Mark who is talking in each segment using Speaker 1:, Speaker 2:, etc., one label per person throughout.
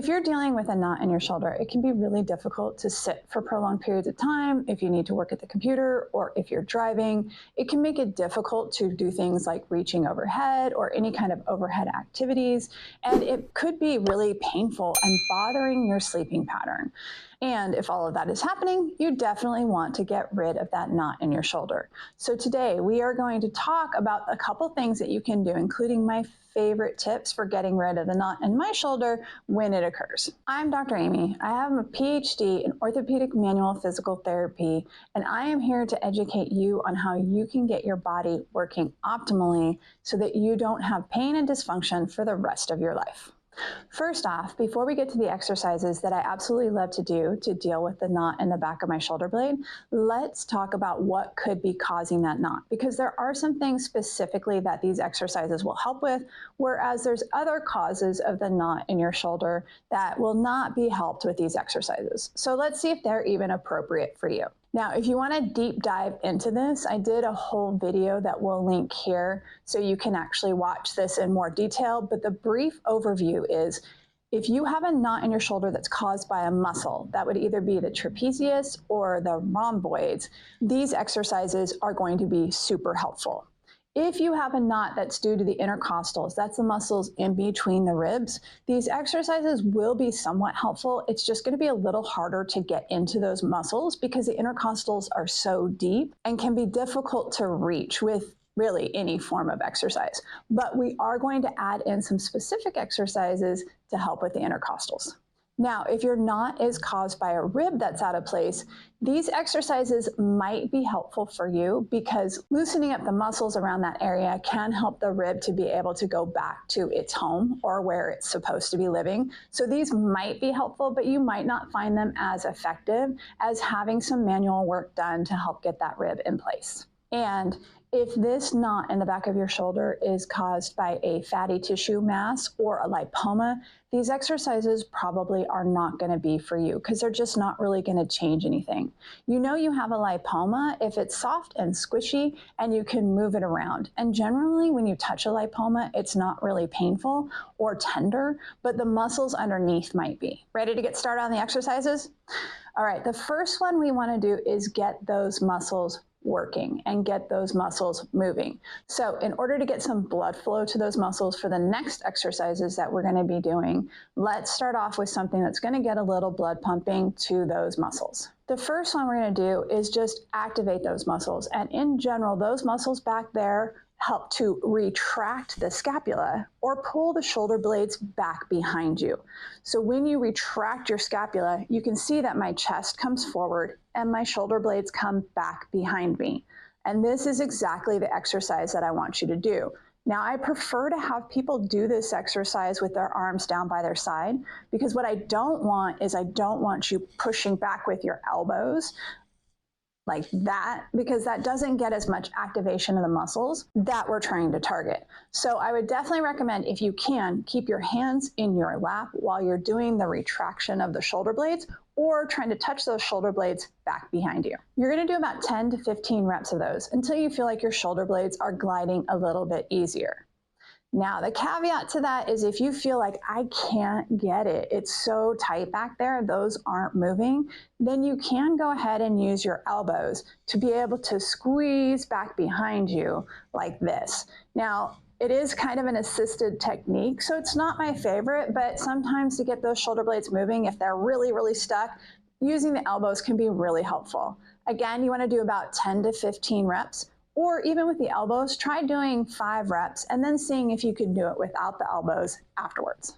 Speaker 1: If you're dealing with a knot in your shoulder, it can be really difficult to sit for prolonged periods of time if you need to work at the computer or if you're driving. It can make it difficult to do things like reaching overhead or any kind of overhead activities, and it could be really painful and bothering your sleeping pattern. And if all of that is happening, you definitely want to get rid of that knot in your shoulder. So today we are going to talk about a couple things that you can do, including my favorite tips for getting rid of the knot in my shoulder when it occurs. I'm Dr. Amy. I have a PhD in orthopedic manual physical therapy, and I am here to educate you on how you can get your body working optimally so that you don't have pain and dysfunction for the rest of your life. First off, before we get to the exercises that I absolutely love to do to deal with the knot in the back of my shoulder blade, let's talk about what could be causing that knot, because there are some things specifically that these exercises will help with, whereas there's other causes of the knot in your shoulder that will not be helped with these exercises. So let's see if they're even appropriate for you. Now, if you want to deep dive into this, I did a whole video that we'll link here so you can actually watch this in more detail. But the brief overview is if you have a knot in your shoulder that's caused by a muscle, that would either be the trapezius or the rhomboids, these exercises are going to be super helpful. If you have a knot that's due to the intercostals, that's the muscles in between the ribs, these exercises will be somewhat helpful. It's just going to be a little harder to get into those muscles because the intercostals are so deep and can be difficult to reach with really any form of exercise. But we are going to add in some specific exercises to help with the intercostals. Now, if your knot is caused by a rib that's out of place, these exercises might be helpful for you because loosening up the muscles around that area can help the rib to be able to go back to its home or where it's supposed to be living. So these might be helpful, but you might not find them as effective as having some manual work done to help get that rib in place. And if this knot in the back of your shoulder is caused by a fatty tissue mass or a lipoma, these exercises probably are not going to be for you because they're just not really going to change anything. You know you have a lipoma if it's soft and squishy and you can move it around. And generally when you touch a lipoma, it's not really painful or tender, but the muscles underneath might be. Ready to get started on the exercises? All right, the first one we want to do is get those muscles working and get those muscles moving. So in order to get some blood flow to those muscles for the next exercises that we're going to be doing, let's start off with something that's going to get a little blood pumping to those muscles. The first one we're going to do is just activate those muscles. And in general, those muscles back there help to retract the scapula or pull the shoulder blades back behind you. So when you retract your scapula, you can see that my chest comes forward and my shoulder blades come back behind me. And this is exactly the exercise that I want you to do. Now, I prefer to have people do this exercise with their arms down by their side because what I don't want is I don't want you pushing back with your elbows like that, because that doesn't get as much activation of the muscles that we're trying to target. So I would definitely recommend, if you can, keep your hands in your lap while you're doing the retraction of the shoulder blades or trying to touch those shoulder blades back behind you. You're going to do about 10 to 15 reps of those until you feel like your shoulder blades are gliding a little bit easier. Now, the caveat to that is if you feel like I can't get it, it's so tight back there, those aren't moving, then you can go ahead and use your elbows to be able to squeeze back behind you like this. Now, it is kind of an assisted technique, so it's not my favorite, but sometimes to get those shoulder blades moving, if they're really, really stuck, using the elbows can be really helpful. Again, you want to do about 10 to 15 reps. Or even with the elbows, try doing 5 reps and then seeing if you can do it without the elbows afterwards.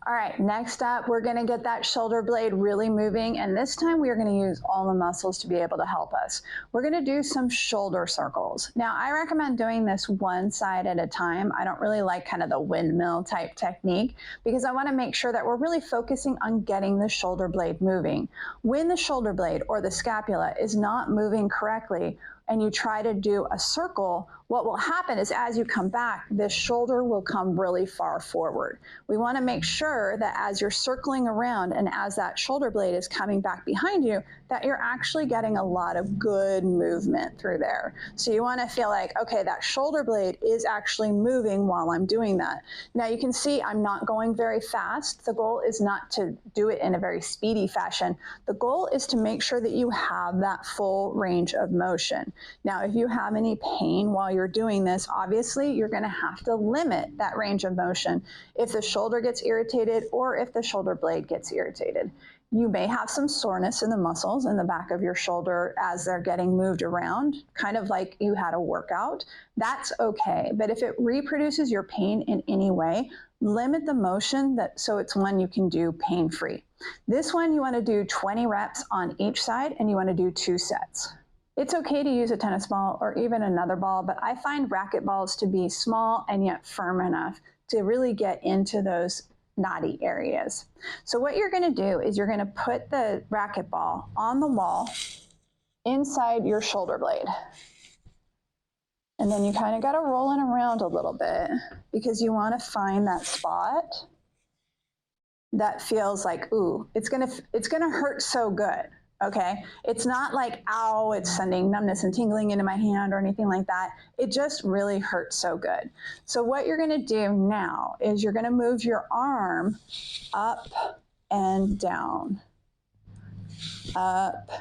Speaker 1: All right, next up, we're going to get that shoulder blade really moving, and this time we are going to use all the muscles to be able to help us. We're going to do some shoulder circles. Now, I recommend doing this one side at a time. I don't really like kind of the windmill type technique because I want to make sure that we're really focusing on getting the shoulder blade moving. When the shoulder blade or the scapula is not moving correctly, and you try to do a circle, what will happen is as you come back, this shoulder will come really far forward. We want to make sure that as you're circling around and as that shoulder blade is coming back behind you, that you're actually getting a lot of good movement through there. So you want to feel like, okay, that shoulder blade is actually moving while I'm doing that. Now you can see I'm not going very fast. The goal is not to do it in a very speedy fashion. The goal is to make sure that you have that full range of motion. Now, if you have any pain while you're doing this, obviously you're going to have to limit that range of motion if the shoulder gets irritated or if the shoulder blade gets irritated. You may have some soreness in the muscles in the back of your shoulder as they're getting moved around, kind of like you had a workout. That's okay. But if it reproduces your pain in any way, limit the motion so it's one you can do pain-free. This one you want to do 20 reps on each side and you want to do 2 sets. It's okay to use a tennis ball or even another ball, but I find racket balls to be small and yet firm enough to really get into those knotty areas. So what you're going to do is you're going to put the racket ball on the wall inside your shoulder blade. And then you kind of got to roll it around a little bit because you want to find that spot that feels like, ooh, it's going to hurt so good. Okay, it's not like, ow, it's sending numbness and tingling into my hand or anything like that. It just really hurts so good. So what you're gonna do now is you're gonna move your arm up and down, up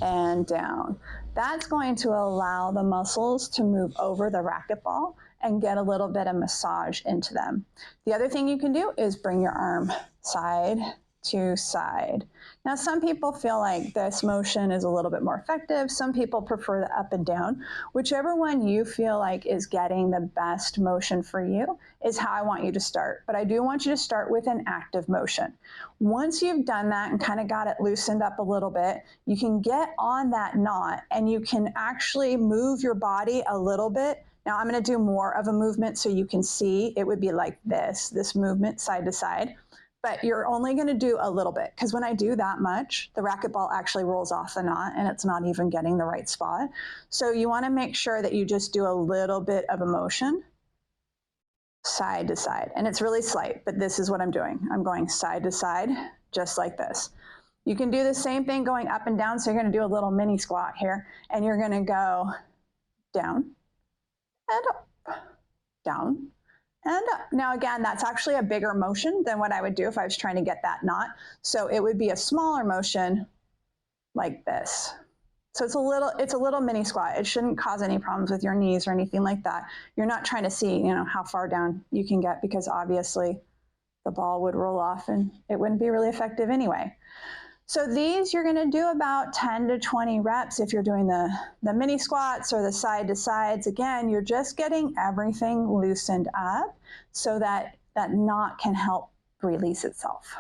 Speaker 1: and down. That's going to allow the muscles to move over the racquetball and get a little bit of massage into them. The other thing you can do is bring your arm side to side. Now, some people feel like this motion is a little bit more effective. Some people prefer the up and down. Whichever one you feel like is getting the best motion for you is how I want you to start. But I do want you to start with an active motion. Once you've done that and kind of got it loosened up a little bit, you can get on that knot and you can actually move your body a little bit. Now I'm going to do more of a movement so you can see. It would be like this movement side to side. But you're only going to do a little bit because when I do that much, the racquetball actually rolls off the knot and it's not even getting the right spot. So you want to make sure that you just do a little bit of a motion side to side. And it's really slight, but this is what I'm doing. I'm going side to side, just like this. You can do the same thing going up and down. So you're going to do a little mini squat here and you're going to go down and up, down, and up. Now again, that's actually a bigger motion than what I would do if I was trying to get that knot. So it would be a smaller motion like this. So it's a little mini squat. It shouldn't cause any problems with your knees or anything like that. You're not trying to see, how far down you can get because obviously the ball would roll off and it wouldn't be really effective anyway. So these you're going to do about 10 to 20 reps if you're doing the mini squats or the side to sides. Again, you're just getting everything loosened up so that that knot can help release itself.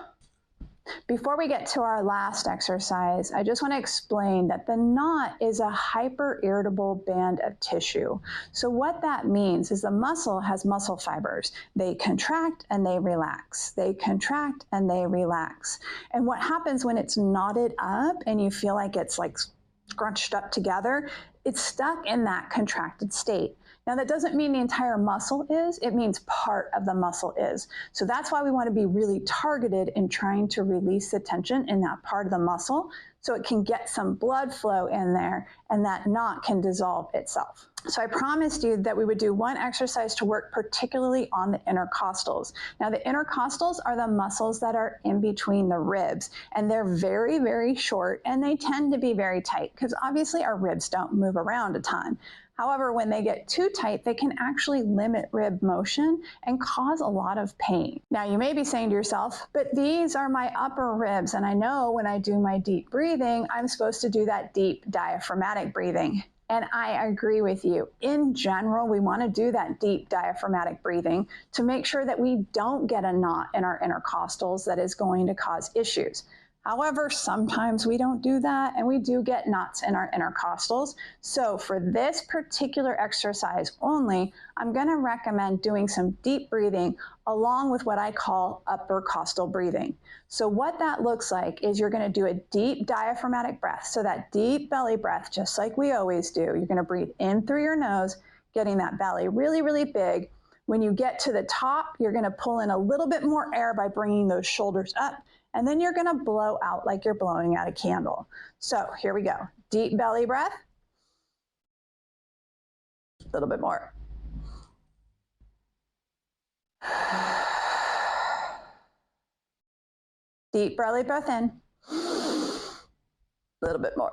Speaker 1: Before we get to our last exercise, I just want to explain that the knot is a hyper-irritable band of tissue. So what that means is the muscle has muscle fibers. They contract and they relax. They contract and they relax. And what happens when it's knotted up and you feel like it's like scrunched up together, it's stuck in that contracted state. Now that doesn't mean the entire muscle is, it means part of the muscle is. So that's why we want to be really targeted in trying to release the tension in that part of the muscle so it can get some blood flow in there and that knot can dissolve itself. So I promised you that we would do one exercise to work particularly on the intercostals. Now the intercostals are the muscles that are in between the ribs and they're very, very short and they tend to be very tight because obviously our ribs don't move around a ton. However, when they get too tight, they can actually limit rib motion and cause a lot of pain. Now, you may be saying to yourself, but these are my upper ribs, and I know when I do my deep breathing, I'm supposed to do that deep diaphragmatic breathing. And I agree with you. In general, we want to do that deep diaphragmatic breathing to make sure that we don't get a knot in our intercostals that is going to cause issues. However, sometimes we don't do that and we do get knots in our intercostals. So for this particular exercise only, I'm going to recommend doing some deep breathing along with what I call upper costal breathing. So what that looks like is you're going to do a deep diaphragmatic breath. So that deep belly breath, just like we always do, you're going to breathe in through your nose, getting that belly really, really big. When you get to the top, you're gonna pull in a little bit more air by bringing those shoulders up, and then you're gonna blow out like you're blowing out a candle. So here we go. Deep belly breath. A little bit more. Deep belly breath in. A little bit more.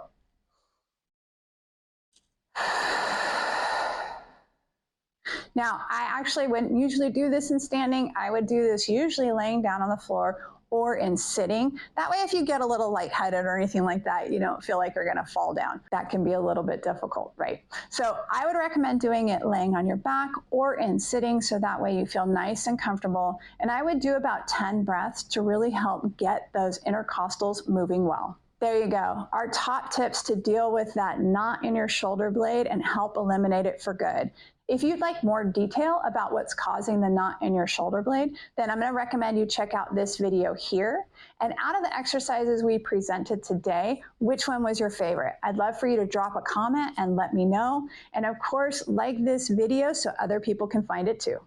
Speaker 1: Now, I actually wouldn't usually do this in standing. I would do this usually laying down on the floor or in sitting. That way, if you get a little lightheaded or anything like that, you don't feel like you're gonna fall down. That can be a little bit difficult, right? So I would recommend doing it laying on your back or in sitting, so that way you feel nice and comfortable. And I would do about 10 breaths to really help get those intercostals moving well. There you go. Our top tips to deal with that knot in your shoulder blade and help eliminate it for good. If you'd like more detail about what's causing the knot in your shoulder blade, then I'm going to recommend you check out this video here. And out of the exercises we presented today, which one was your favorite? I'd love for you to drop a comment and let me know. And of course, like this video so other people can find it too.